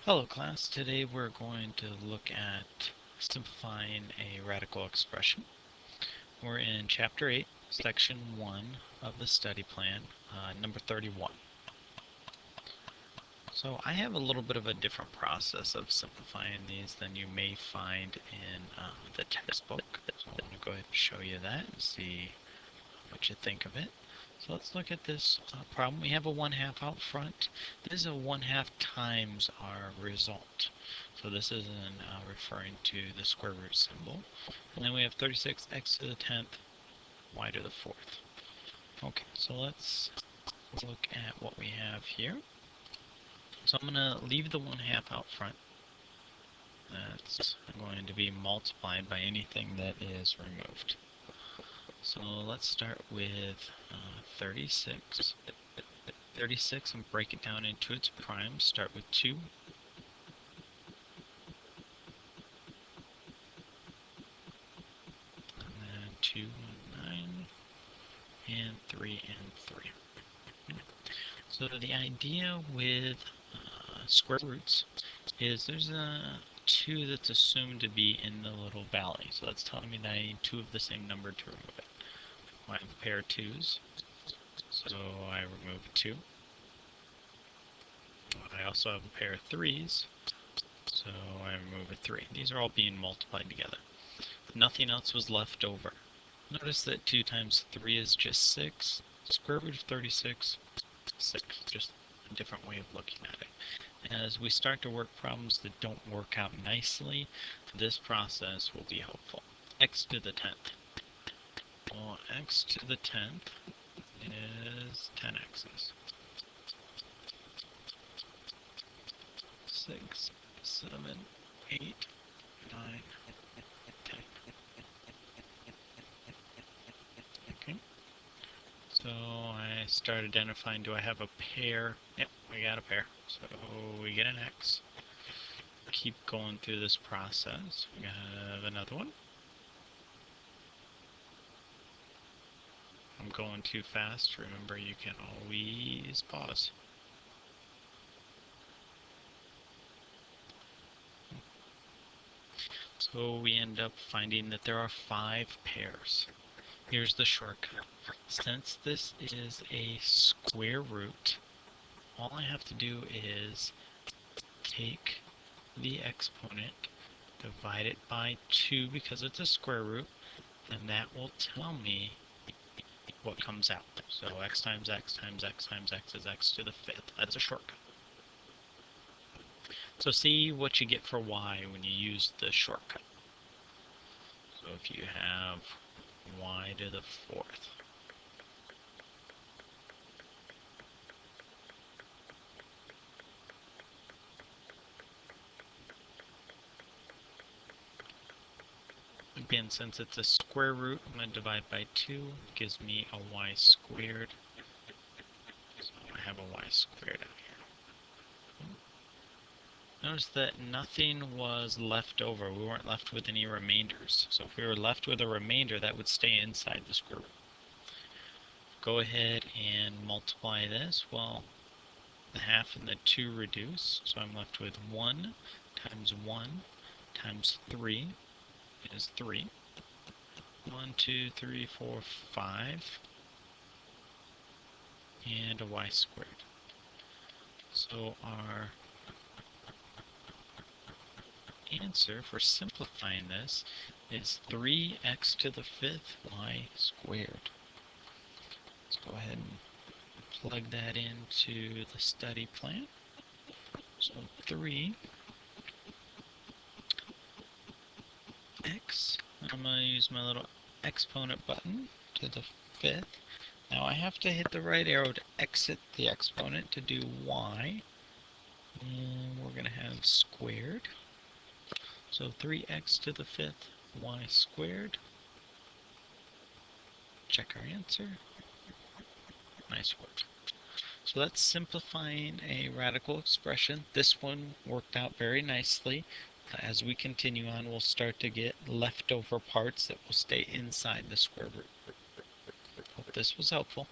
Hello class, today we're going to look at simplifying a radical expression. We're in chapter 8, section 1 of the study plan, number 31. So I have a little bit of a different process of simplifying these than you may find in the textbook. So I'm going to go ahead and show you that and see what you think of it. So let's look at this problem. We have a 1/2 out front. This is a 1/2 times our result. So this is referring to the square root symbol. And then we have 36 x to the 10th, y to the 4th. Okay, so let's look at what we have here. So I'm going to leave the 1/2 out front. That's going to be multiplied by anything that is removed. So let's start with 36. 36 and break it down into its primes. Start with 2. And then 2 and 9. And 3 and 3. So the idea with square roots is there's a 2 that's assumed to be in the little valley. So that's telling me that I need 2 of the same number to remove it. I have a pair of 2's. So I remove a 2. I also have a pair of 3's. So I remove a 3. These are all being multiplied together. Nothing else was left over. Notice that 2 times 3 is just 6. Square root of 36, 6. Just a different way of looking at it. As we start to work problems that don't work out nicely, this process will be helpful. X to the 10th. Well, x to the 10th is 10x's. 6, 7, 8, 9, 10. Okay. So I start identifying, do I have a pair? Yep, we got a pair. So we get an x. Keep going through this process. We have another one. I'm going too fast. Remember, you can always pause. So we end up finding that there are 5 pairs. Here's the shortcut. Since this is a square root, all I have to do is take the exponent, divide it by 2 because it's a square root, and that will tell me what comes out. So x times x times x times x is x to the 5th. That's a shortcut. So see what you get for y when you use the shortcut. So if you have y to the 4th, again, since it's a square root, I'm going to divide by 2. It gives me a y squared. So I have a y squared out here. Notice that nothing was left over. We weren't left with any remainders. So if we were left with a remainder, that would stay inside the square root. Go ahead and multiply this. Well, the half and the 2 reduce. So I'm left with 1 times 1 times 3 is 3. 1, 2, 3, 4, 5. And a y squared. So our answer for simplifying this is 3x to the 5th y squared. Let's go ahead and plug that into the study plan. So 3x, I'm going to use my little exponent button to the 5th. Now I have to hit the right arrow to exit the exponent to do y. And we're going to have squared. So 3x to the 5th y squared. Check our answer. Nice work. So that's simplifying a radical expression. This one worked out very nicely. As we continue on, we'll start to get leftover parts that will stay inside the square root. Hope this was helpful.